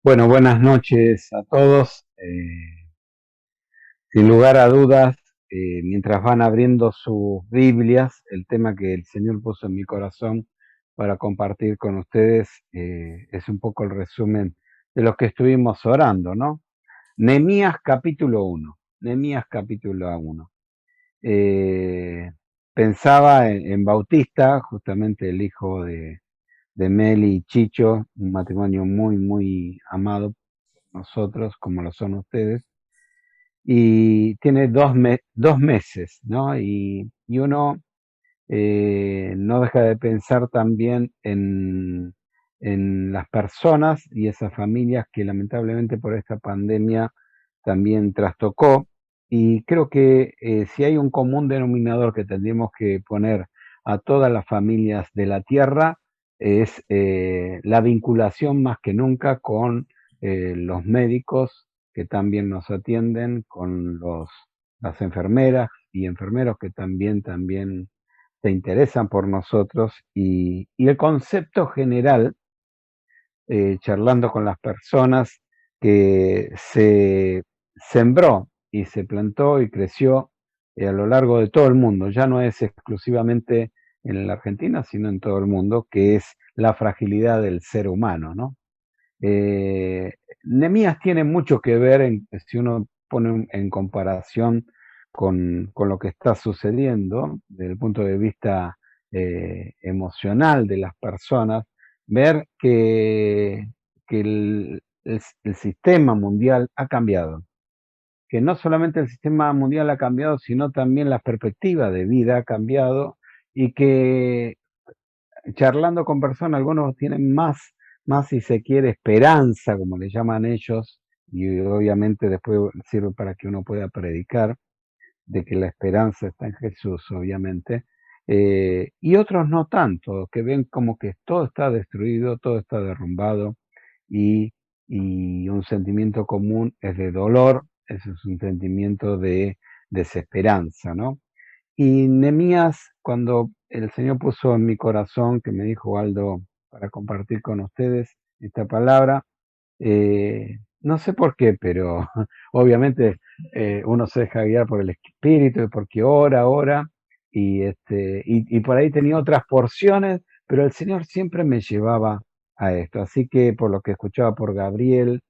Bueno, buenas noches a todos. Sin lugar a dudas, mientras van abriendo sus Biblias, el tema que el Señor puso en mi corazón para compartir con ustedes es un poco el resumen de lo que estuvimos orando, ¿no? Nehemías capítulo 1. Nehemías capítulo 1. Eh, Pensaba en Bautista, justamente el hijo de Meli y Chicho, un matrimonio muy, muy amado nosotros, como lo son ustedes, y tiene dos meses, ¿no? Y uno no deja de pensar también en las personas y esas familias que lamentablemente por esta pandemia también trastocó. Y creo que si hay un común denominador que tendríamos que poner a todas las familias de la tierra es la vinculación más que nunca con los médicos que también nos atienden, con las enfermeras y enfermeros que también se interesan por nosotros y el concepto general, charlando con las personas, que se sembró y se plantó y creció a lo largo de todo el mundo, ya no es exclusivamente en la Argentina, sino en todo el mundo, que es la fragilidad del ser humano, ¿no? Nehemías tiene mucho que ver, si uno pone en comparación con lo que está sucediendo desde el punto de vista emocional de las personas, ver que el sistema mundial ha cambiado, que no solamente el sistema mundial ha cambiado, sino también la perspectiva de vida ha cambiado y que charlando con personas, algunos tienen más si se quiere, esperanza, como le llaman ellos, y obviamente después sirve para que uno pueda predicar de que la esperanza está en Jesús, obviamente, y otros no tanto, que ven como que todo está destruido, todo está derrumbado, y, y un sentimiento común es de dolor, ese es un sentimiento de desesperanza, ¿no? Y Nehemías, cuando el Señor puso en mi corazón, que me dijo Aldo para compartir con ustedes esta palabra, no sé por qué, pero obviamente uno se deja guiar por el Espíritu, porque ora, y por ahí tenía otras porciones, pero el Señor siempre me llevaba a esto. Así que por lo que escuchaba por Gabriel,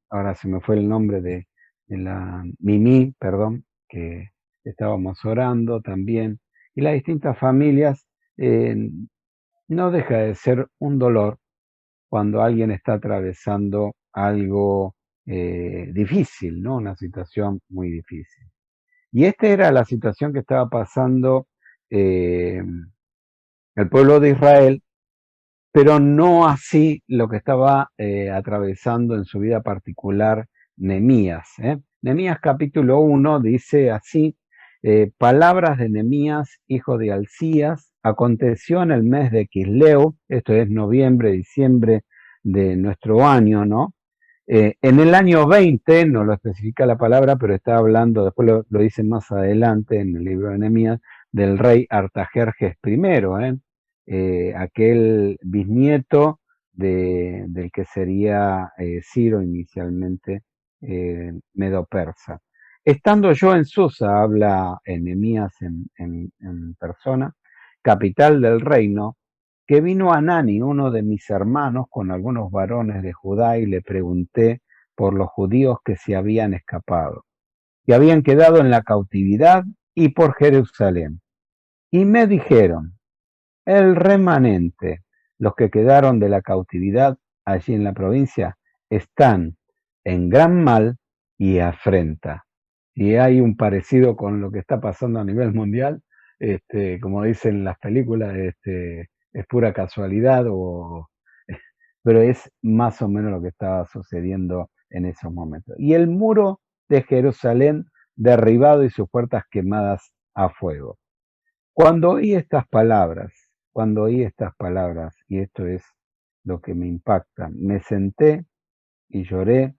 ahora se me fue el nombre de la Mimi, perdón, que estábamos orando también, y las distintas familias, eh, no deja de ser un dolor cuando alguien está atravesando algo difícil, ¿no? Una situación muy difícil. Y esta era la situación que estaba pasando eh, el pueblo de Israel, pero no así lo que estaba atravesando en su vida particular Nehemías. Nehemías capítulo 1 dice así, palabras de Nehemías, hijo de Alcías, aconteció en el mes de Quisleu, esto es noviembre, diciembre de nuestro año, ¿no? En el año 20, no lo especifica la palabra, pero está hablando, después lo dice más adelante en el libro de Nehemías, del rey Artajerjes I, aquel bisnieto del que sería Ciro inicialmente, medo-persa. Estando yo en Susa, habla Nehemías en persona, capital del reino, que vino Anani, uno de mis hermanos, con algunos varones de Judá, y le pregunté por los judíos que se habían escapado, que habían quedado en la cautividad, y por Jerusalén. Y me dijeron, el remanente, los que quedaron de la cautividad allí en la provincia, están en gran mal y afrenta. Y hay un parecido con lo que está pasando a nivel mundial, como dicen las películas, es pura casualidad, pero es más o menos lo que estaba sucediendo en esos momentos. Y el muro de Jerusalén derribado y sus puertas quemadas a fuego. Cuando oí estas palabras, y esto es lo que me impacta, me senté y lloré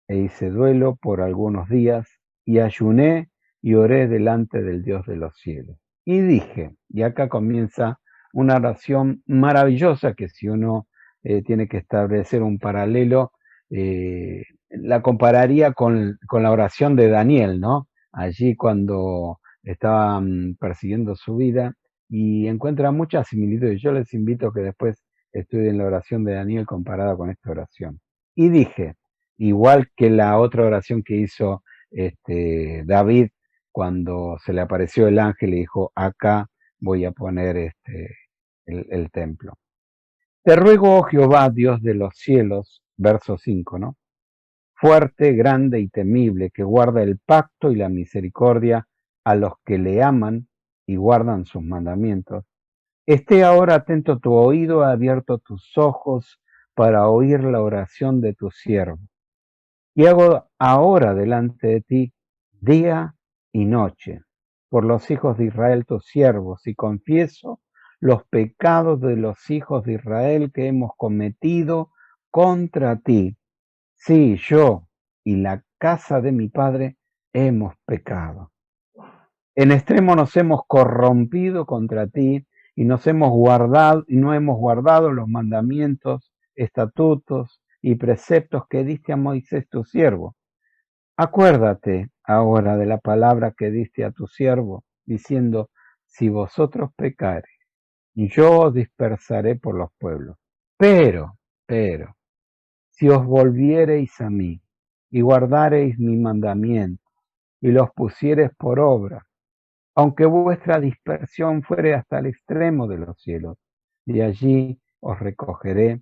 e hice duelo por algunos días y ayuné y oré delante del Dios de los cielos. Y dije, y acá comienza una oración maravillosa que si uno tiene que establecer un paralelo. La compararía con la oración de Daniel, ¿no? Allí cuando estaban persiguiendo su vida y encuentra muchas similitudes. Yo les invito a que después estudien la oración de Daniel comparada con esta oración. Y dije, igual que la otra oración que hizo David cuando se le apareció el ángel y dijo, acá voy a poner el templo. Te ruego, oh Jehová, Dios de los cielos, verso 5, ¿no? Fuerte, grande y temible, que guarda el pacto y la misericordia a los que le aman y guardan sus mandamientos. Esté ahora atento tu oído, abierto tus ojos para oír la oración de tu siervo. Y hago ahora delante de ti día y noche por los hijos de Israel tus siervos, y confieso los pecados de los hijos de Israel que hemos cometido contra ti. Sí, yo y la casa de mi padre hemos pecado. En extremo nos hemos corrompido contra ti y nos hemos guardado y no hemos guardado los mandamientos, estatutos y preceptos que diste a Moisés tu siervo. Acuérdate ahora de la palabra que diste a tu siervo, diciendo, si vosotros pecareis, yo os dispersaré por los pueblos. Pero, si os volviereis a mí y guardareis mi mandamiento y los pusiereis por obra, aunque vuestra dispersión fuere hasta el extremo de los cielos, de allí os recogeré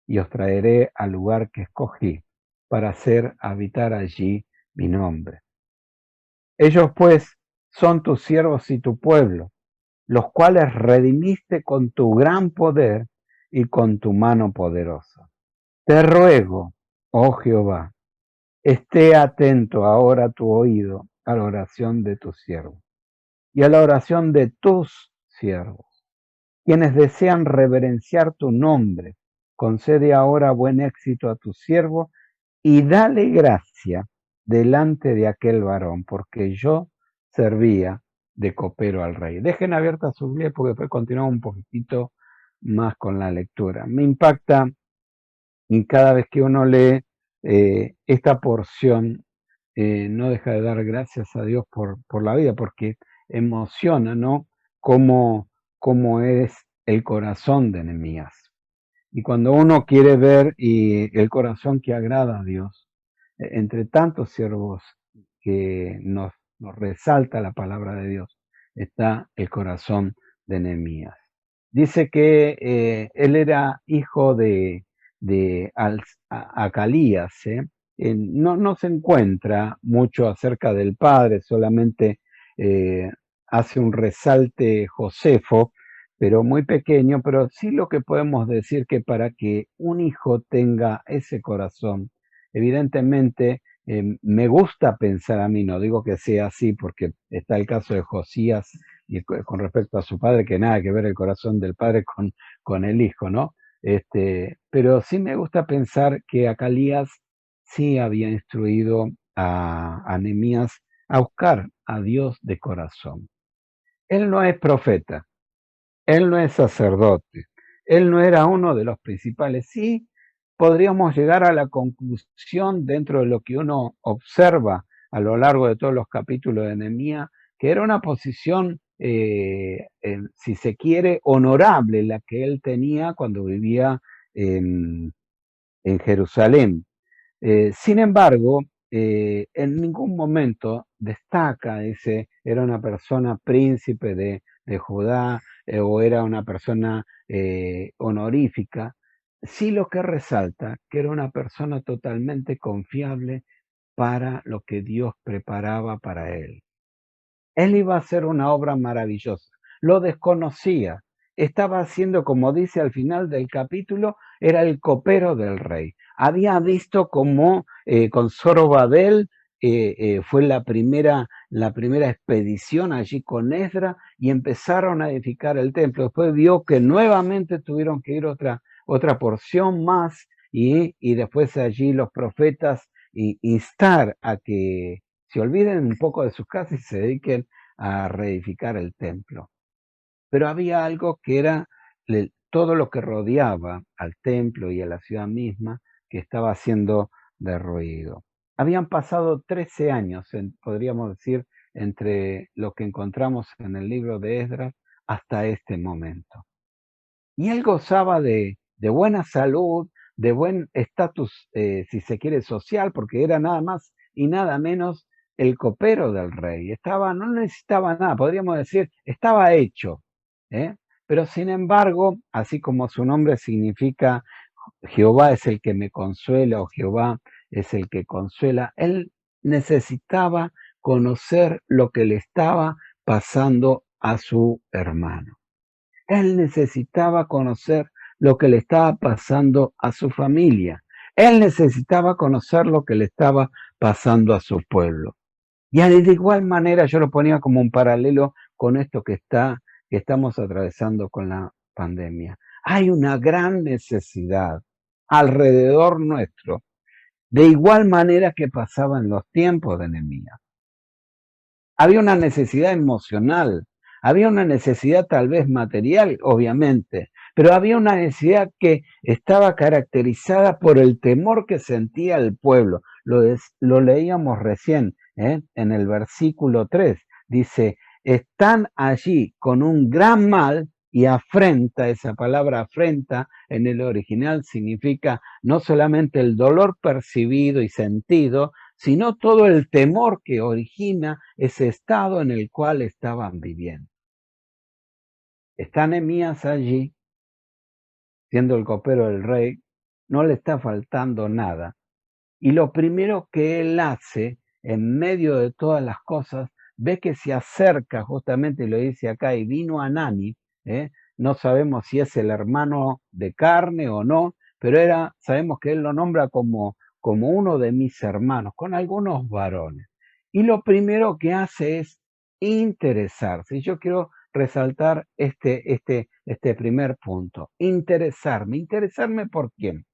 y os traeré al lugar que escogí para hacer habitar allí mi nombre. Ellos pues son tus siervos y tu pueblo, los cuales redimiste con tu gran poder y con tu mano poderosa. Te ruego, oh Jehová, esté atento ahora tu oído a la oración de tus siervos y a la oración de tus siervos, quienes desean reverenciar tu nombre. Concede ahora buen éxito a tu siervo y dale gracia delante de aquel varón, porque yo servía de copero al rey. Dejen abierta su Biblia porque después continuamos un poquitito más con la lectura. Me impacta y cada vez que uno lee esta porción, no deja de dar gracias a Dios por la vida, porque emociona, ¿no? Cómo es el corazón de Nehemías. Y cuando uno quiere ver el corazón que agrada a Dios, entre tantos siervos que nos resalta la palabra de Dios, está el corazón de Nehemías. Dice que él era hijo de Acalías. No se encuentra mucho acerca del padre, solamente eh, hace un resalte Josefo, pero muy pequeño, pero sí lo que podemos decir que para que un hijo tenga ese corazón, evidentemente me gusta pensar a mí, no digo que sea así porque está el caso de Josías y con respecto a su padre, que nada que ver el corazón del padre con el hijo, ¿no? Pero sí me gusta pensar que Acalías sí había instruido a Nehemías a buscar a Dios de corazón. Él no es profeta, él no es sacerdote, él no era uno de los principales. Sí, podríamos llegar a la conclusión dentro de lo que uno observa a lo largo de todos los capítulos de Nehemías, que era una posición, si se quiere, honorable la que él tenía cuando vivía en Jerusalén. Sin embargo, en ningún momento destaca ese, era una persona príncipe de Judá o era una persona honorífica. Sí lo que resalta, que era una persona totalmente confiable para lo que Dios preparaba para él. Él iba a hacer una obra maravillosa. Lo desconocía. Estaba haciendo, como dice al final del capítulo, era el copero del rey. Había visto cómo con Zorobabel fue la primera expedición allí con Esdra y empezaron a edificar el templo. Después vio que nuevamente tuvieron que ir otra porción más y después allí los profetas instar a que se olviden un poco de sus casas y se dediquen a reedificar el templo. Pero había algo que era todo lo que rodeaba al templo y a la ciudad misma que estaba siendo derruido. Habían pasado 13 años, podríamos decir, entre lo que encontramos en el libro de Esdras hasta este momento. Y él gozaba de buena salud, de buen estatus, si se quiere, social, porque era nada más y nada menos el copero del rey. No necesitaba nada, podríamos decir, estaba hecho. ¿eh? Pero sin embargo, así como su nombre significa Jehová es el que me consuela o Jehová es el que consuela, él necesitaba conocer lo que le estaba pasando a su hermano. Él necesitaba conocer lo que le estaba pasando a su familia. Él necesitaba conocer lo que le estaba pasando a su pueblo. Y de igual manera yo lo ponía como un paralelo con esto que estamos atravesando con la pandemia. Hay una gran necesidad alrededor nuestro, de igual manera que pasaba en los tiempos de Nehemías. Había una necesidad emocional, había una necesidad tal vez material, obviamente, pero había una necesidad que estaba caracterizada por el temor que sentía el pueblo. Lo leíamos recién en el versículo 3. Dice, están allí con un gran mal y afrenta, esa palabra afrenta en el original significa no solamente el dolor percibido y sentido, sino todo el temor que origina ese estado en el cual estaban viviendo. Está Nehemías allí, siendo el copero del rey, no le está faltando nada. Y lo primero que él hace, en medio de todas las cosas, ve que se acerca, justamente lo dice acá, y vino Anani, no sabemos si es el hermano de carne o no, pero sabemos que él lo nombra como uno de mis hermanos, con algunos varones. Y lo primero que hace es interesarse. Y yo quiero resaltar este primer punto, interesarme. ¿Interesarme por quién?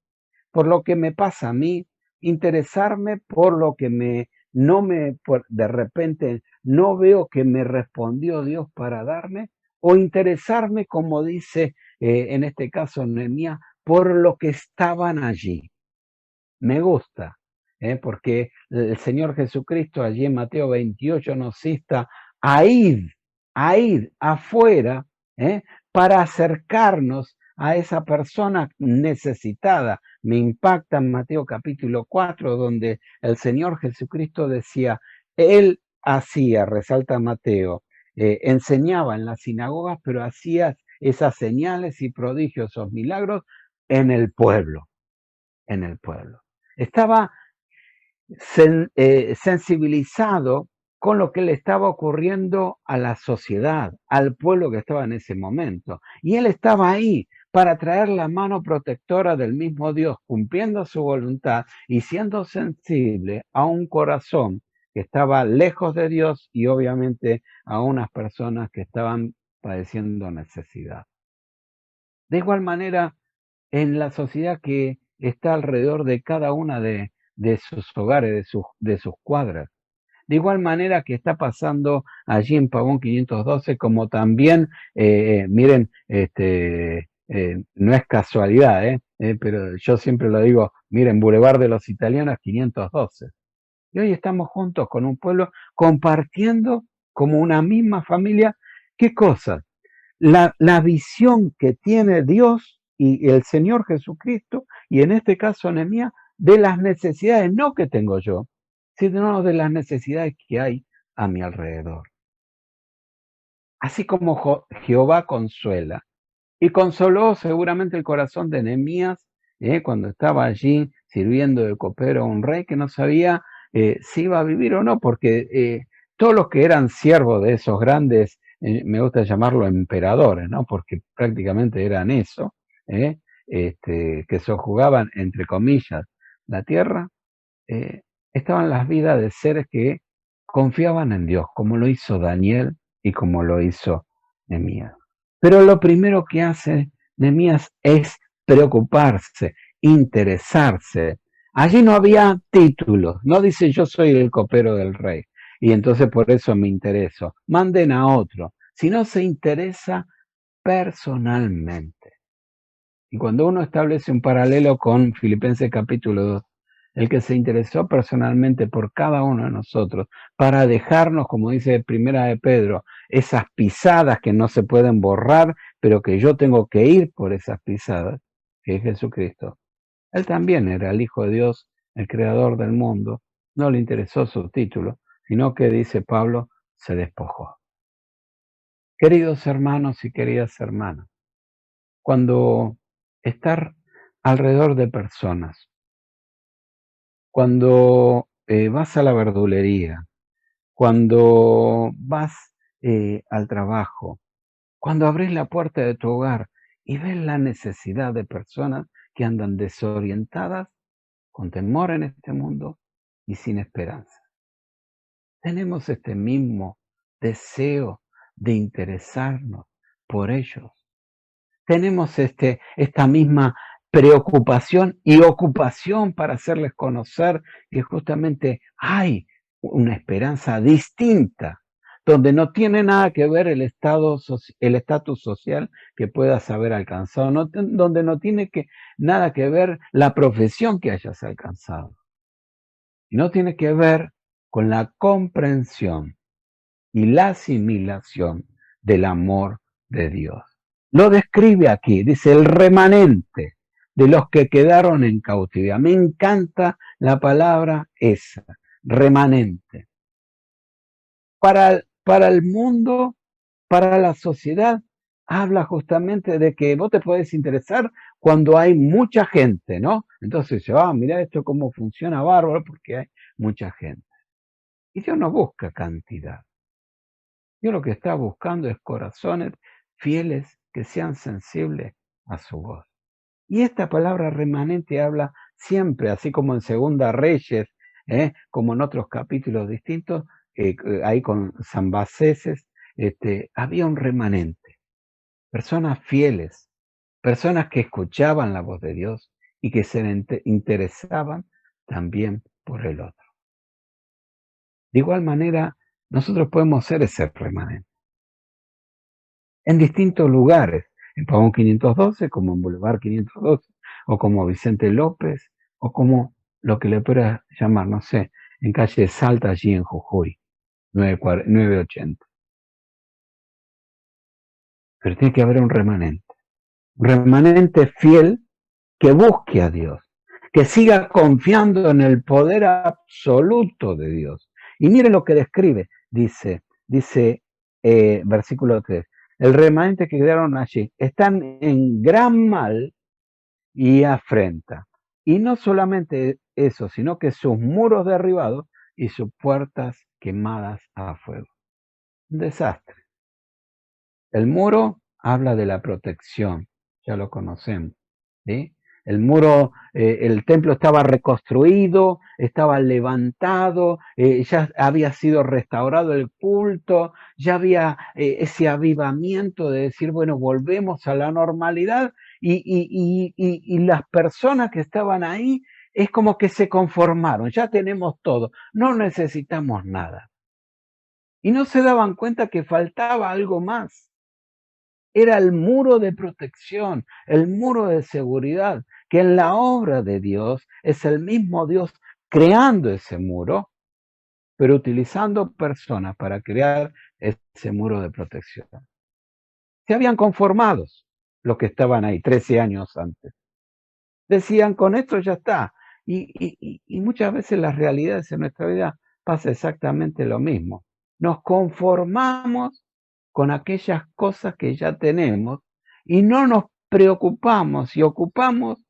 Por lo que me pasa a mí, interesarme por lo que de repente no veo que me respondió Dios para darme, o interesarme, como dice en este caso Nehemías, por lo que estaban allí. Me gusta, porque el Señor Jesucristo allí en Mateo 28 nos insta a ir afuera, para acercarnos a esa persona necesitada. Me impacta en Mateo capítulo 4, donde el Señor Jesucristo decía, Él hacía, resalta Mateo, enseñaba en las sinagogas, pero hacía esas señales y prodigios, esos milagros en el pueblo, en el pueblo. Estaba sensibilizado con lo que le estaba ocurriendo a la sociedad, al pueblo que estaba en ese momento. Y él estaba ahí para traer la mano protectora del mismo Dios, cumpliendo su voluntad y siendo sensible a un corazón que estaba lejos de Dios y obviamente a unas personas que estaban padeciendo necesidad. De igual manera, en la sociedad que está alrededor de cada una de sus hogares, de sus cuadras. De igual manera que está pasando allí en Pavón 512, como también, miren, no es casualidad, pero yo siempre lo digo, miren, Boulevard de los Italianos 512. Y hoy estamos juntos con un pueblo compartiendo como una misma familia, ¿qué cosas? La visión que tiene Dios y el Señor Jesucristo, y en este caso Nehemías, de las necesidades, no que tengo yo, sino de las necesidades que hay a mi alrededor. Así como Jehová consuela, y consoló seguramente el corazón de Nehemías cuando estaba allí sirviendo de copero a un rey que no sabía si iba a vivir o no, porque todos los que eran siervos de esos grandes, me gusta llamarlo emperadores, ¿no? Porque prácticamente eran eso, que sojuzgaban, entre comillas, la tierra, estaban las vidas de seres que confiaban en Dios, como lo hizo Daniel y como lo hizo Nehemías. Pero lo primero que hace Nehemías es preocuparse, interesarse. Allí no había títulos, no dice yo soy el copero del rey y entonces por eso me intereso. Manden a otro, sino se interesa personalmente. Y cuando uno establece un paralelo con Filipenses capítulo 2, el que se interesó personalmente por cada uno de nosotros, para dejarnos, como dice Primera de Pedro, esas pisadas que no se pueden borrar, pero que yo tengo que ir por esas pisadas, que es Jesucristo. Él también era el Hijo de Dios, el Creador del mundo. No le interesó su título, sino que, dice Pablo, se despojó. Queridos hermanos y queridas hermanas, cuando estar alrededor de personas, cuando vas a la verdulería, cuando vas al trabajo, cuando abrís la puerta de tu hogar y ves la necesidad de personas que andan desorientadas, con temor en este mundo y sin esperanza. Tenemos este mismo deseo de interesarnos por ellos. Tenemos esta misma preocupación y ocupación para hacerles conocer que justamente hay una esperanza distinta, donde no tiene nada que ver el estatus social que puedas haber alcanzado, donde no tiene nada que ver la profesión que hayas alcanzado, y no tiene que ver con la comprensión y la asimilación del amor de Dios. Lo describe aquí, dice el remanente de los que quedaron en cautividad. Me encanta la palabra esa, remanente. Para el mundo, para la sociedad, habla justamente de que vos te podés interesar cuando hay mucha gente, ¿no? Entonces dice, mira esto cómo funciona bárbaro porque hay mucha gente. Y Dios no busca cantidad. Dios lo que está buscando es corazones fieles que sean sensibles a su voz. Y esta palabra remanente habla siempre, así como en Segunda Reyes, como en otros capítulos distintos, ahí con Sambaceses, había un remanente, personas fieles, personas que escuchaban la voz de Dios y que se interesaban también por el otro. De igual manera, nosotros podemos ser ese remanente en distintos lugares, en Pavón 512, como en Boulevard 512, o como Vicente López, o como lo que le pueda llamar, no sé, en calle Salta, allí en Jujuy, 980. Pero tiene que haber un remanente fiel que busque a Dios, que siga confiando en el poder absoluto de Dios. Y mire lo que describe, dice versículo 3, el remanente que quedaron allí están en gran mal y afrenta. Y no solamente eso, sino que sus muros derribados y sus puertas quemadas a fuego. Un desastre. El muro habla de la protección, ya lo conocemos, ¿sí? El muro, el templo estaba reconstruido, estaba levantado, ya había sido restaurado el culto, ya había ese avivamiento de decir, bueno, volvemos a la normalidad y las personas que estaban ahí es como que se conformaron, ya tenemos todo, no necesitamos nada. Y no se daban cuenta que faltaba algo más. Era el muro de protección, el muro de seguridad, que en la obra de Dios es el mismo Dios creando ese muro, pero utilizando personas para crear ese muro de protección. Se habían conformado los que estaban ahí 13 años antes. Decían, con esto ya está. Y muchas veces las realidades en nuestra vida pasa exactamente lo mismo. Nos conformamos con aquellas cosas que ya tenemos y no nos preocupamos y ocupamos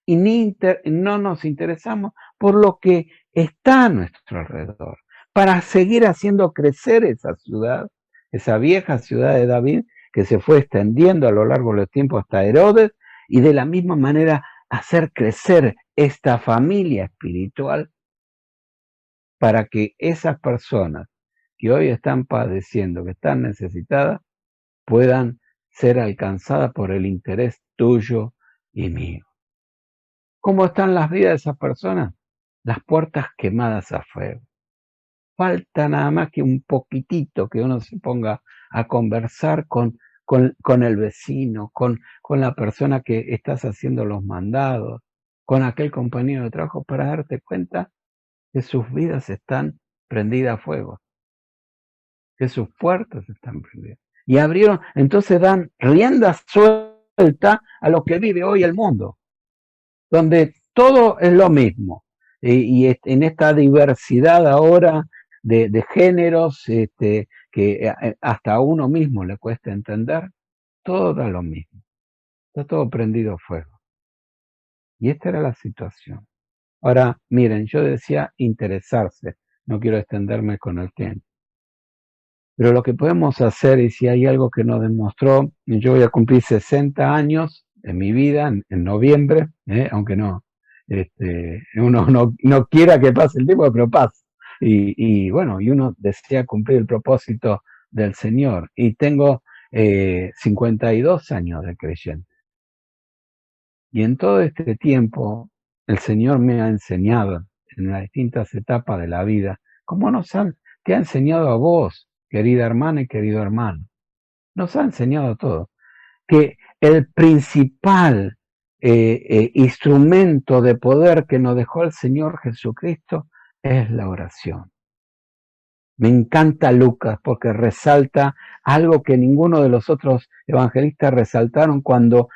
y no nos interesamos por lo que está a nuestro alrededor, para seguir haciendo crecer esa ciudad, esa vieja ciudad de David que se fue extendiendo a lo largo de los tiempos hasta Herodes, y de la misma manera hacer crecer esta familia espiritual para que esas personas que hoy están padeciendo, que están necesitadas, puedan ser alcanzadas por el interés tuyo y mío. ¿Cómo están las vidas de esas personas? Las puertas quemadas a fuego. Falta nada más que un poquitito que uno se ponga a conversar con con el vecino, con la persona que estás haciendo los mandados, con aquel compañero de trabajo, para darte cuenta que sus vidas están prendidas a fuego, que sus puertas están prendidas. Y abrieron, entonces dan rienda suelta a lo que vive hoy el mundo, donde todo es lo mismo. En esta diversidad ahora de géneros, que hasta a uno mismo le cuesta entender, todo da lo mismo. Está todo prendido a fuego. Y esta era la situación. Ahora, miren, yo decía interesarse, no quiero extenderme con el tiempo. Pero lo que podemos hacer, y si hay algo que nos demostró, yo voy a cumplir 60 años en mi vida, en noviembre, aunque no, uno no quiera que pase el tiempo, pero pasa. Bueno, y uno desea cumplir el propósito del Señor. Y tengo 52 años de creyente. Y en todo este tiempo, el Señor me ha enseñado en las distintas etapas de la vida, como te ha enseñado a vos, querida hermana y querido hermano. Nos ha enseñado todo. Que el principal instrumento de poder que nos dejó el Señor Jesucristo es la oración. Me encanta Lucas porque resalta algo que ninguno de los otros evangelistas resaltaron cuando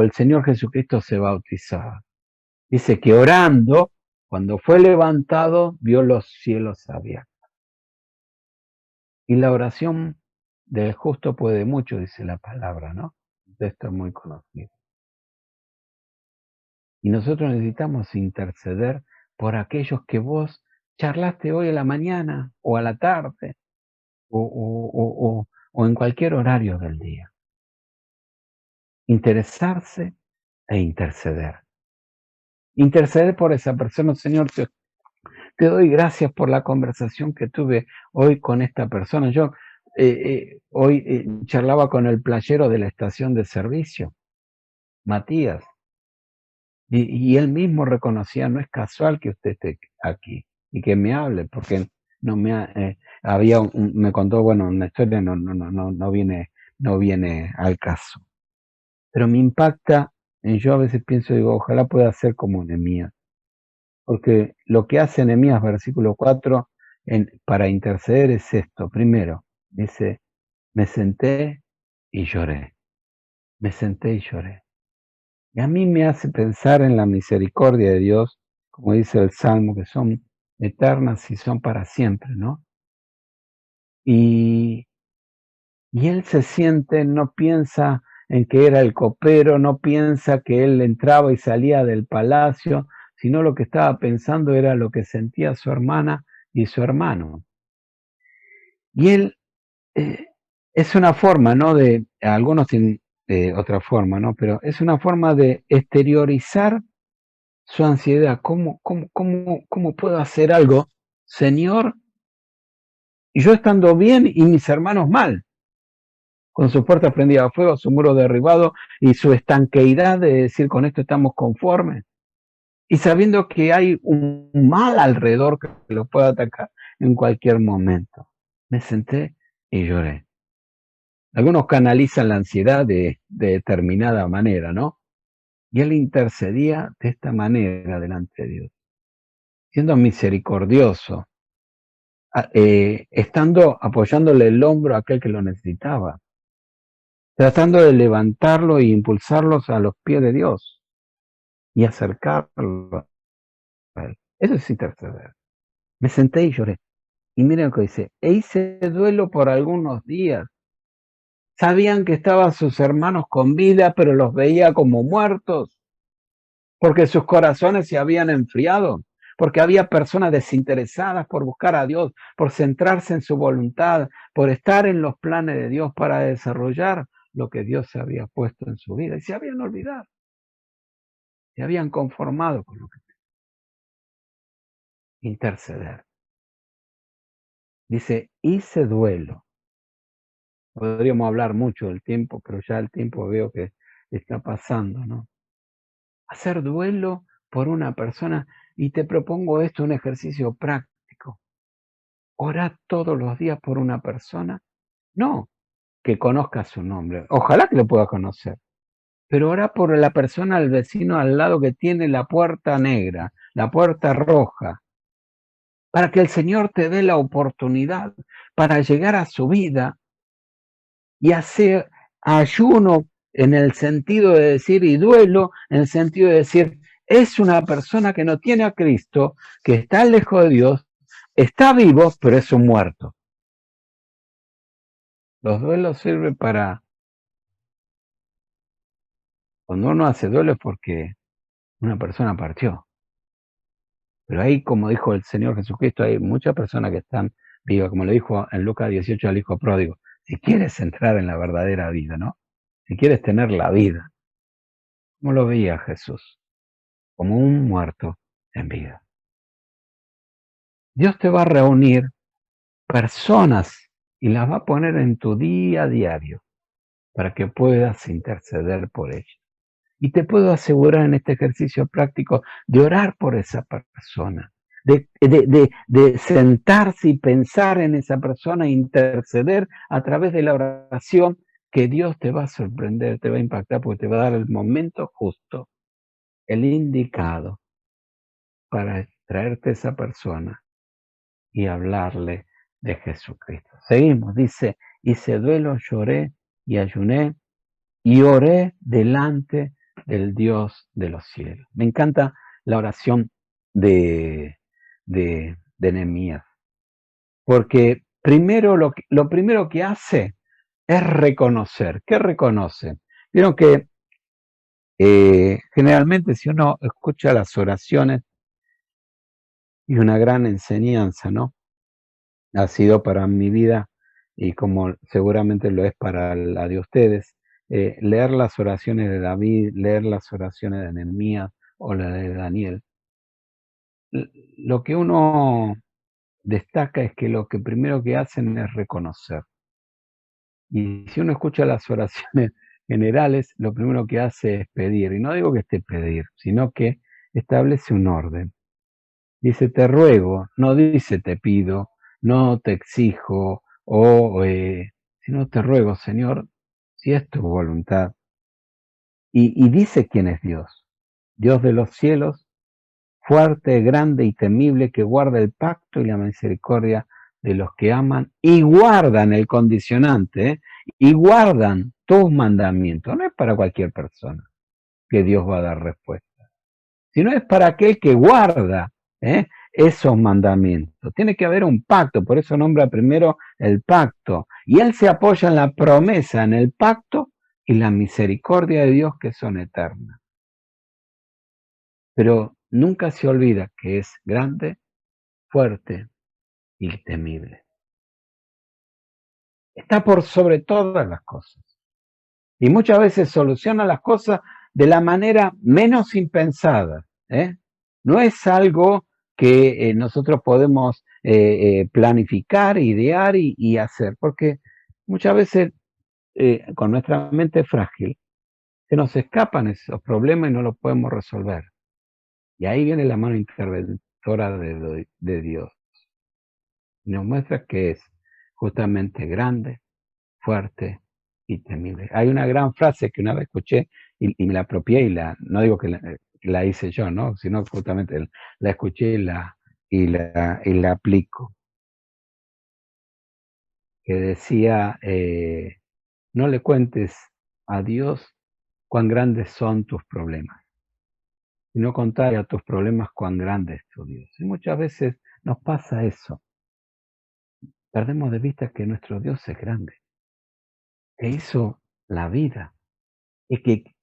el Señor Jesucristo se bautizaba. Dice que orando, cuando fue levantado, vio los cielos abiertos. Y la oración del justo puede mucho, dice la palabra, ¿no? Esto es muy conocido. Y nosotros necesitamos interceder por aquellos que vos charlaste hoy a la mañana o a la tarde o en cualquier horario del día. Interesarse e interceder. Interceder por esa persona, Señor, te doy gracias por la conversación que tuve hoy con esta persona. Yo hoy charlaba con el playero de la estación de servicio, Matías, y él mismo reconocía, no es casual que usted esté aquí y que me hable, porque no me contó, bueno, una historia no viene al caso. Pero me impacta, yo a veces pienso, digo, ojalá pueda ser como Nehemías, porque lo que hace Nehemías, versículo 4, para interceder es esto. Primero, dice, me senté y lloré, me senté y lloré. Y a mí me hace pensar en la misericordia de Dios, como dice el Salmo, que son eternas y son para siempre, ¿no? Y él se siente, no piensa en que era el copero, no piensa que él entraba y salía del palacio, sino lo que estaba pensando era lo que sentía su hermana y su hermano. Y él es una forma, ¿no? Algunos tienen otra forma, ¿no? Pero es una forma de exteriorizar su ansiedad. ¿Cómo puedo hacer algo, Señor? Y yo estando bien y mis hermanos mal, con su puerta prendida a fuego, su muro derribado y su estanqueidad de decir con esto estamos conformes. Y sabiendo que hay un mal alrededor que los puede atacar en cualquier momento. Me senté y lloré. Algunos canalizan la ansiedad de determinada manera, ¿no? Y él intercedía de esta manera delante de Dios, siendo misericordioso, apoyándole el hombro a aquel que lo necesitaba, tratando de levantarlo e impulsarlos a los pies de Dios y acercarlo a él. Eso es interceder. Me senté y lloré. Y miren lo que dice, e hice duelo por algunos días. Sabían que estaban sus hermanos con vida, pero los veía como muertos, porque sus corazones se habían enfriado, porque había personas desinteresadas por buscar a Dios, por centrarse en su voluntad, por estar en los planes de Dios para desarrollar lo que Dios se había puesto en su vida. Y se habían olvidado, se habían conformado con lo que interceder. Dice, hice duelo. Podríamos hablar mucho del tiempo, pero ya el tiempo veo que está pasando, ¿no? Hacer duelo por una persona, y te propongo esto, un ejercicio práctico. ¿Orá todos los días por una persona? No, que conozca su nombre. Ojalá que lo pueda conocer. Pero ora por la persona, el vecino al lado que tiene la puerta negra, la puerta roja, para que el Señor te dé la oportunidad para llegar a su vida y hacer ayuno en el sentido de decir, y duelo en el sentido de decir, es una persona que no tiene a Cristo, que está lejos de Dios, está vivo, pero es un muerto. Los duelos sirven para, cuando uno hace duelo es porque una persona partió. Pero ahí, como dijo el Señor Jesucristo, hay muchas personas que están vivas, como le dijo en Lucas 18 al hijo pródigo, si quieres entrar en la verdadera vida, ¿no? Si quieres tener la vida, ¿cómo lo veía Jesús? Como un muerto en vida. Dios te va a reunir personas y las va a poner en tu día a diario para que puedas interceder por ellas. Y te puedo asegurar en este ejercicio práctico de orar por esa persona, de sentarse y pensar en esa persona e interceder a través de la oración, que Dios te va a sorprender, te va a impactar, porque te va a dar el momento justo, el indicado para traerte a esa persona y hablarle de Jesucristo. Seguimos, dice, hice duelo, lloré y ayuné y oré delante del Dios de los cielos. Me encanta la oración de Nehemías, porque primero lo primero que hace es reconocer. ¿Qué reconoce? Vieron que generalmente si uno escucha las oraciones, y una gran enseñanza, ¿no? Ha sido para mi vida, y como seguramente lo es para la de ustedes, leer las oraciones de David, leer las oraciones de Nehemías o la de Daniel. Lo que uno destaca es que lo que primero que hacen es reconocer. Y si uno escucha las oraciones generales, lo primero que hace es pedir. Y no digo que esté pedir, sino que establece un orden. Dice te ruego, no dice te pido, no te exijo, sino te ruego, Señor, si es tu voluntad. Y dice quién es Dios. Dios de los cielos, fuerte, grande y temible, que guarda el pacto y la misericordia de los que aman y guardan el condicionante, y guardan tus mandamientos. No es para cualquier persona que Dios va a dar respuesta, sino es para aquel que guarda esos mandamientos. Tiene que haber un pacto, por eso nombra primero el pacto. Y él se apoya en la promesa, en el pacto y la misericordia de Dios, que son eternas. Pero nunca se olvida que es grande, fuerte y temible. Está por sobre todas las cosas. Y muchas veces soluciona las cosas de la manera menos impensada. No es algo que nosotros podemos planificar, idear y hacer, porque muchas veces con nuestra mente frágil se nos escapan esos problemas y no los podemos resolver. Y ahí viene la mano interventora de Dios. Nos muestra que es justamente grande, fuerte y temible. Hay una gran frase que una vez escuché y me la apropié, y no digo que la hice yo, ¿no? Sino justamente la escuché y la aplico, que decía, no le cuentes a Dios cuán grandes son tus problemas, sino contar a tus problemas cuán grande es tu Dios. Y muchas veces nos pasa eso. Perdemos de vista que nuestro Dios es grande, que hizo la vida, y que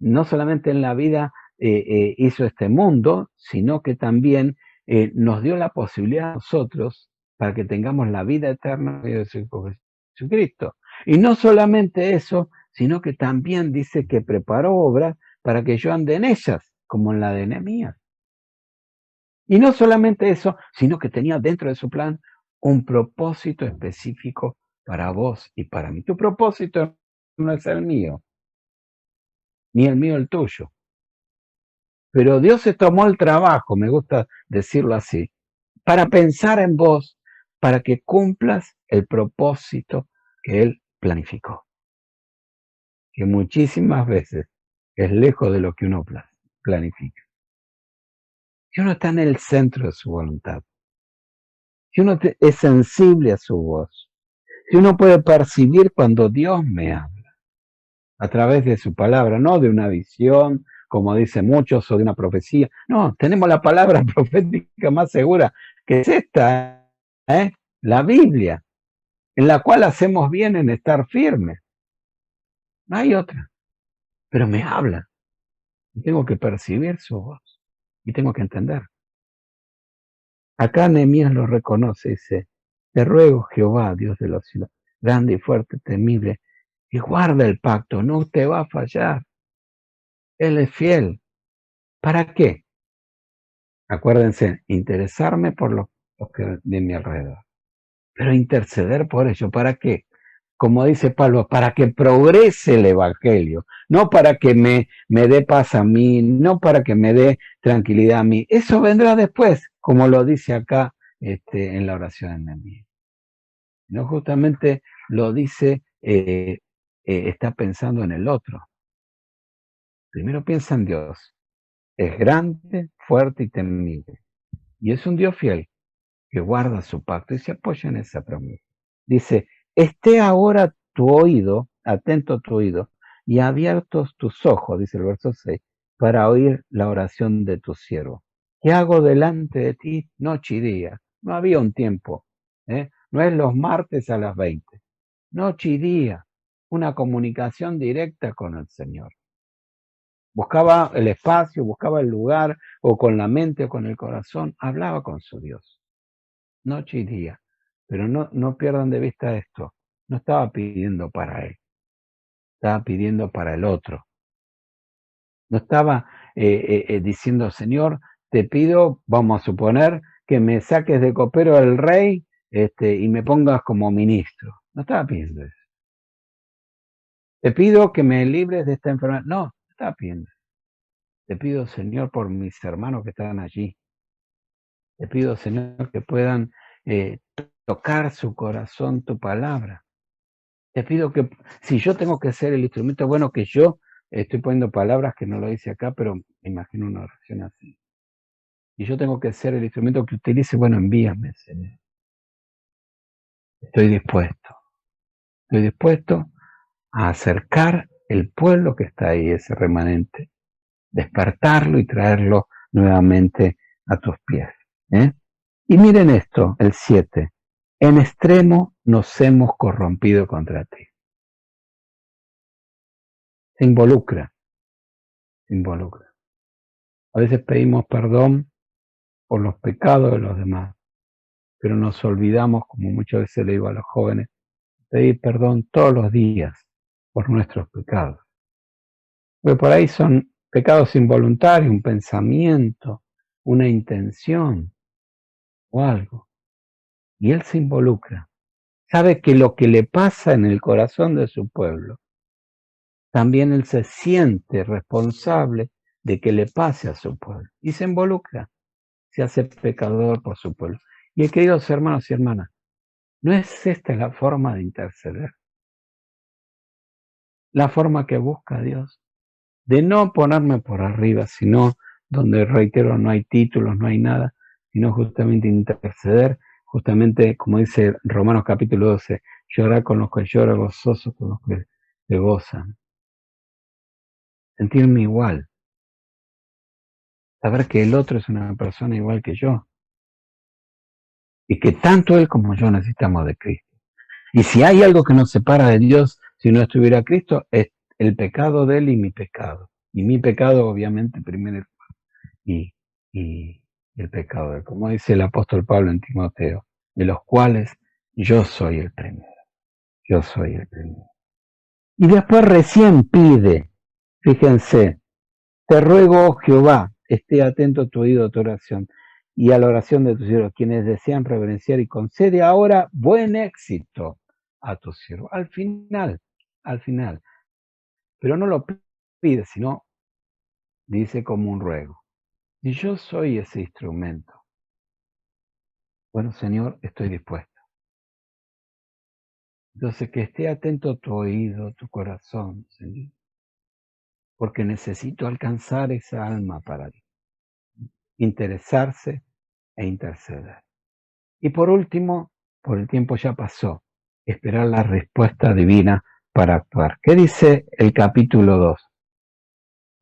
no solamente en la vida hizo este mundo, sino que también nos dio la posibilidad a nosotros para que tengamos la vida eterna de Jesucristo. Y no solamente eso, sino que también dice que preparó obras para que yo ande en ellas, como en la de Nehemías. Y no solamente eso, sino que tenía dentro de su plan un propósito específico para vos y para mí. Tu propósito no es el mío, ni el mío el tuyo. Pero Dios se tomó el trabajo, me gusta decirlo así, para pensar en vos, para que cumplas el propósito que Él planificó, que muchísimas veces es lejos de lo que uno planifica. Si uno está en el centro de su voluntad, si uno es sensible a su voz, si uno puede percibir cuando Dios me habla a través de su palabra, no de una visión, como dicen muchos, o de una profecía. No, tenemos la palabra profética más segura, que es esta, ¿eh? La Biblia, en la cual hacemos bien en estar firmes. No hay otra, pero me habla y tengo que percibir su voz y tengo que entender. Acá Nehemías lo reconoce, dice, te ruego Jehová, Dios de los cielos, grande y fuerte, temible, que guarda el pacto, no te va a fallar. Él es fiel. ¿Para qué? Acuérdense, interesarme por los que de mi alrededor, pero interceder por ello. ¿Para qué? Como dice Pablo, para que progrese el Evangelio, no para que me dé paz a mí, no para que me dé tranquilidad a mí. Eso vendrá después, como lo dice acá en la oración en Nehemías. No justamente lo dice, está pensando en el otro. Primero piensa en Dios. Es grande, fuerte y temible. Y es un Dios fiel que guarda su pacto y se apoya en esa promesa. Dice, esté ahora tu oído, atento tu oído, y abiertos tus ojos, dice el verso 6, para oír la oración de tu siervo. ¿Qué hago delante de ti noche y día? No había un tiempo, ¿eh? No es los martes a las 20. Noche y día, una comunicación directa con el Señor. Buscaba el espacio, buscaba el lugar, o con la mente o con el corazón, hablaba con su Dios, noche y día. Pero no pierdan de vista esto, no estaba pidiendo para él, estaba pidiendo para el otro. No estaba diciendo, Señor, te pido, vamos a suponer, que me saques de copero al rey y me pongas como ministro. No estaba pidiendo eso. Te pido que me libres de esta enfermedad. No estaba pidiendo. Te pido, Señor, por mis hermanos que están allí. Te pido, Señor, que puedan tocar su corazón tu palabra. Te pido que, si yo tengo que ser el instrumento, bueno, que yo estoy poniendo palabras que no lo dice acá, pero me imagino una oración así. Y yo tengo que ser el instrumento que utilice, bueno, envíame, Señor. Estoy dispuesto a acercar el pueblo que está ahí, ese remanente, despertarlo y traerlo nuevamente a tus pies. ¿eh? Y miren esto, el 7. En extremo nos hemos corrompido contra ti. Se involucra. A veces pedimos perdón por los pecados de los demás, pero nos olvidamos, como muchas veces le digo a los jóvenes, pedir perdón todos los días por nuestros pecados. Porque por ahí son pecados involuntarios, un pensamiento, una intención o algo. Y Él se involucra. Sabe que lo que le pasa en el corazón de su pueblo, también Él se siente responsable de que le pase a su pueblo. Y se involucra, se hace pecador por su pueblo. Y queridos hermanos y hermanas, ¿no es esta la forma de interceder? La forma que busca Dios, de no ponerme por arriba, sino donde, reitero, no hay títulos, no hay nada, sino justamente interceder, justamente como dice Romanos capítulo 12, llorar con los que lloran, gozosos con los que se gozan. Sentirme igual, saber que el otro es una persona igual que yo, y que tanto él como yo necesitamos de Cristo. Y si hay algo que nos separa de Dios, si no estuviera Cristo, es el pecado de él y mi pecado. Y mi pecado, obviamente, primero, y, y el pecado de él. Como dice el apóstol Pablo en Timoteo, de los cuales yo soy el primero. Yo soy el primero. Y después recién pide, fíjense, te ruego, oh Jehová, esté atento a tu oído, a tu oración y a la oración de tus siervos, quienes desean reverenciar y concede ahora buen éxito a tus siervos. Al final, pero no lo pide, sino dice como un ruego. Y yo soy ese instrumento. Bueno, Señor, estoy dispuesto. Entonces, que esté atento tu oído, tu corazón, Señor, porque necesito alcanzar esa alma para ti, interesarse e interceder. Y por último, por el tiempo ya pasó, esperar la respuesta divina para actuar. ¿Qué dice el capítulo 2?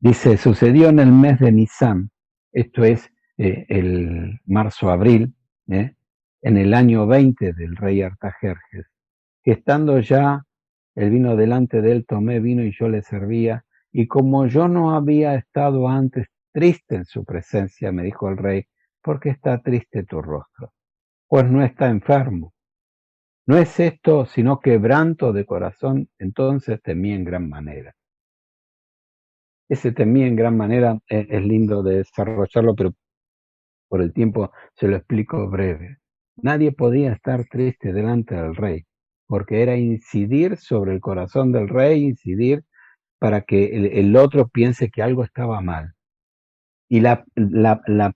Dice, sucedió en el mes de Nisan, esto es el marzo-abril, en el año 20 del rey Artajerjes, que estando ya el vino delante de él, tomé vino y yo le servía, y como yo no había estado antes triste en su presencia, me dijo el rey, ¿por qué está triste tu rostro? Pues no está enfermo. ¿No es esto sino quebranto de corazón? Entonces temí en gran manera. Ese temí en gran manera es lindo de desarrollarlo, pero por el tiempo se lo explico breve. Nadie podía estar triste delante del rey, porque era incidir sobre el corazón del rey, incidir para que el otro piense que algo estaba mal. Y la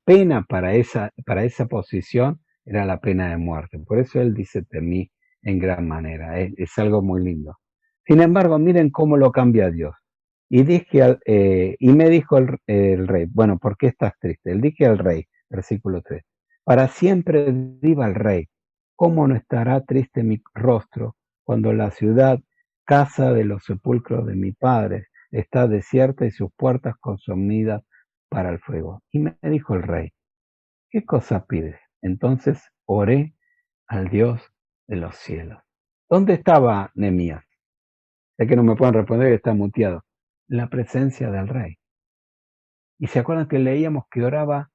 pena para esa posición era la pena de muerte. Por eso él dice temí en gran manera. Es algo muy lindo. Sin embargo, miren cómo lo cambia Dios. Y me dijo el rey, bueno, ¿por qué estás triste? Él dije al rey, versículo 3, para siempre viva el rey. ¿Cómo no estará triste mi rostro cuando la ciudad, casa de los sepulcros de mi padre, está desierta y sus puertas consumidas para el fuego? Y me dijo el rey, ¿qué cosa pides? Entonces oré al Dios de los cielos. ¿Dónde estaba Nehemías? Es que no me pueden responder que está muteado. En la presencia del rey. Y se acuerdan que leíamos que oraba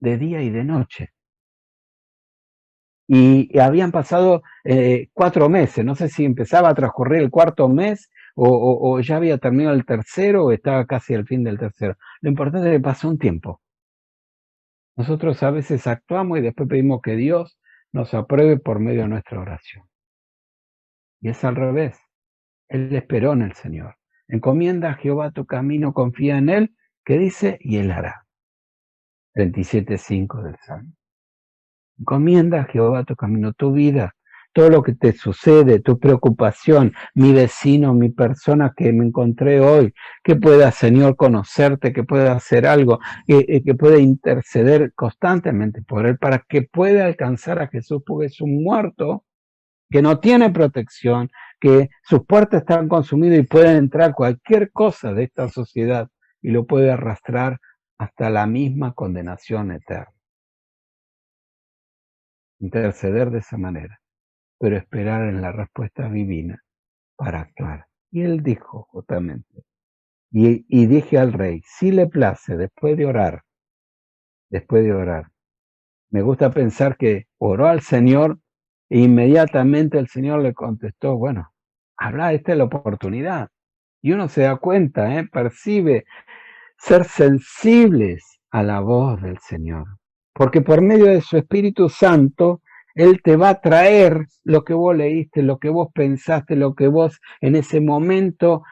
de día y de noche. Y habían pasado 4 meses. No sé si empezaba a transcurrir el cuarto mes o ya había terminado el tercero o estaba casi al fin del tercero. Lo importante es que pasó un tiempo. Nosotros a veces actuamos y después pedimos que Dios nos apruebe por medio de nuestra oración. Y es al revés. Él esperó en el Señor. Encomienda a Jehová tu camino, confía en Él, que dice, y Él hará. 27:5 del Salmo. Encomienda a Jehová tu camino, tu vida, todo lo que te sucede, tu preocupación, mi vecino, mi persona que me encontré hoy, que pueda, Señor, conocerte, que pueda hacer algo, que pueda interceder constantemente por él para que pueda alcanzar a Jesús, porque es un muerto que no tiene protección, que sus puertas están consumidas y puede entrar cualquier cosa de esta sociedad y lo puede arrastrar hasta la misma condenación eterna. Interceder de esa manera, pero esperar en la respuesta divina para actuar. Y él dijo justamente, y dije al rey, si le place, después de orar, me gusta pensar que oró al Señor e inmediatamente el Señor le contestó, bueno, habla, esta es la oportunidad. Y uno se da cuenta, percibe ser sensibles a la voz del Señor, porque por medio de su Espíritu Santo, Él te va a traer lo que vos leíste, lo que vos pensaste, lo que vos en ese momento,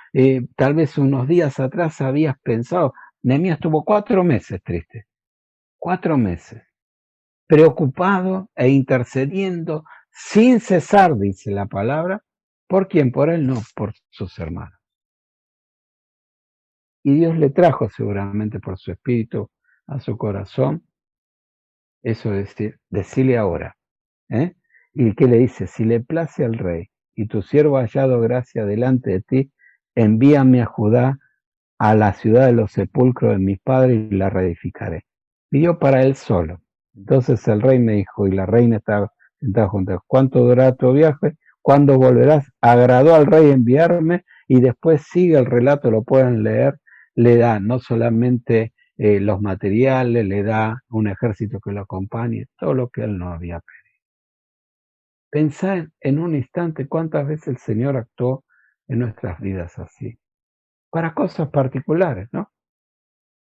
tal vez unos días atrás habías pensado. Nehemías estuvo 4 meses triste, 4 meses, preocupado e intercediendo sin cesar, dice la palabra. ¿Por quién? Por él, no, por sus hermanos. Y Dios le trajo seguramente por su espíritu a su corazón eso es decir, decirle ahora. ¿Y qué le dice? Si le place al rey y tu siervo ha hallado gracia delante de ti, envíame a Judá, a la ciudad de los sepulcros de mis padres, y la reedificaré. Pidió para él solo. Entonces el rey me dijo, y la reina estaba sentada junto a él, ¿cuánto durará tu viaje? ¿Cuándo volverás? Agradó al rey enviarme, y después sigue el relato, lo pueden leer. Le da no solamente los materiales, le da un ejército que lo acompañe, todo lo que él no había pedido. Pensá en un instante cuántas veces el Señor actuó en nuestras vidas así, para cosas particulares, ¿no?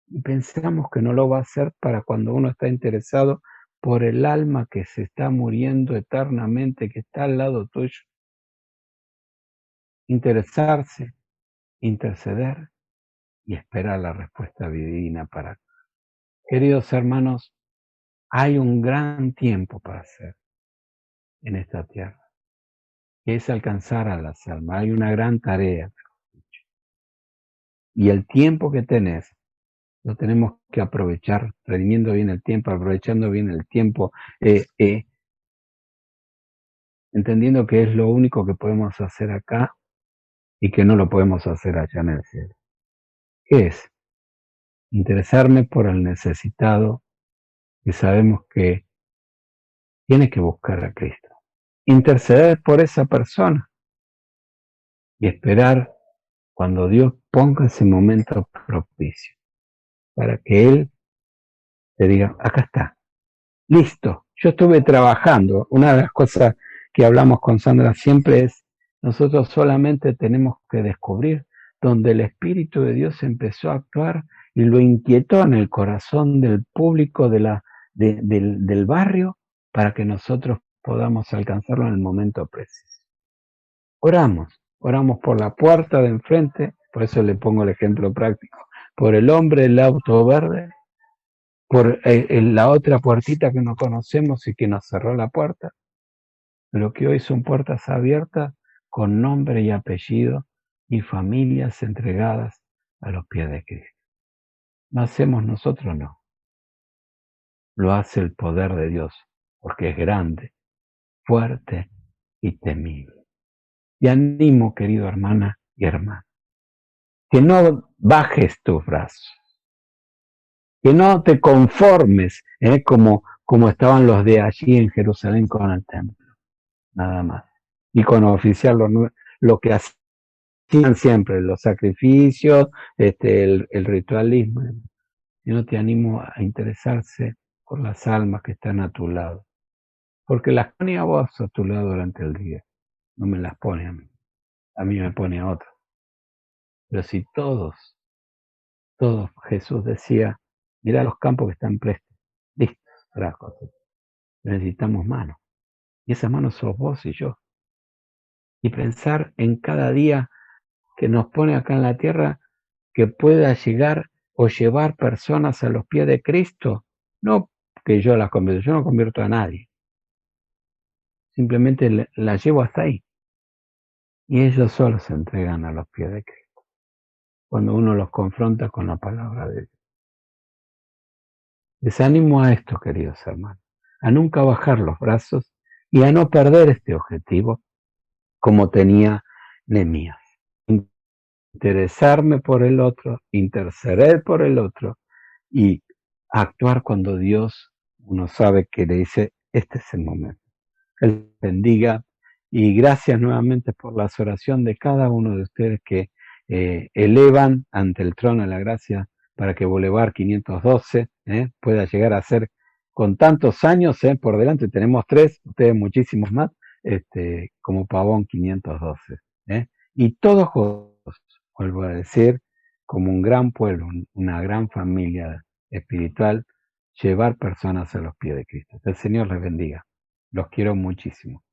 Y pensamos que no lo va a hacer para cuando uno está interesado por el alma que se está muriendo eternamente, que está al lado tuyo. Interesarse, interceder y esperar la respuesta divina para. Queridos hermanos, hay un gran tiempo para hacer en esta tierra. que es alcanzar a las almas. Hay una gran tarea. Y el tiempo que tenés, lo tenemos que aprovechar, redimiendo bien el tiempo, aprovechando bien el tiempo, entendiendo que es lo único que podemos hacer acá y que no lo podemos hacer allá en el cielo. ¿Qué es? Interesarme por el necesitado que sabemos que tiene que buscar a Cristo. Interceder por esa persona y esperar cuando Dios ponga ese momento propicio para que Él te diga, acá está, listo, yo estuve trabajando. Una de las cosas que hablamos con Sandra siempre es, nosotros solamente tenemos que descubrir donde el Espíritu de Dios empezó a actuar y lo inquietó en el corazón del público del barrio para que nosotros podamos alcanzarlo en el momento preciso. Oramos por la puerta de enfrente, por eso le pongo el ejemplo práctico, por el hombre del auto verde, por la otra puertita que no conocemos y que nos cerró la puerta, pero que hoy son puertas abiertas con nombre y apellido y familias entregadas a los pies de Cristo. No hacemos nosotros, no. Lo hace el poder de Dios, porque es grande, fuerte y temible. Y animo, querido hermana y hermano, que no bajes tus brazos, que no te conformes como estaban los de allí en Jerusalén con el templo, nada más. Y con oficiar lo que hacían siempre, los sacrificios, el ritualismo. Yo no te animo a interesarse por las almas que están a tu lado, porque las pone a vos a tu lado durante el día, no me las pone a mí me pone a otro. Pero si todos, Jesús decía, mirá los campos que están prestos, listos para cosechar. Necesitamos manos, y esas manos sos vos y yo. Y pensar en cada día que nos pone acá en la tierra, que pueda llegar o llevar personas a los pies de Cristo, no que yo las convierto, yo no convierto a nadie, simplemente las llevo hasta ahí, y ellos solos se entregan a los pies de Cristo, cuando uno los confronta con la palabra de Dios. Les animo a esto, queridos hermanos, a nunca bajar los brazos y a no perder este objetivo como tenía Nehemías. Interesarme por el otro, interceder por el otro y actuar cuando Dios, uno sabe que le dice, este es el momento. Él bendiga y gracias nuevamente por las oraciones de cada uno de ustedes que elevan ante el trono de la gracia para que Boulevard 512 pueda llegar a ser, con tantos años por delante, tenemos 3, ustedes muchísimos más, como Pavón 512. Y todos juntos, vuelvo a decir, como un gran pueblo, una gran familia espiritual, llevar personas a los pies de Cristo. Que el Señor les bendiga. Los quiero muchísimo.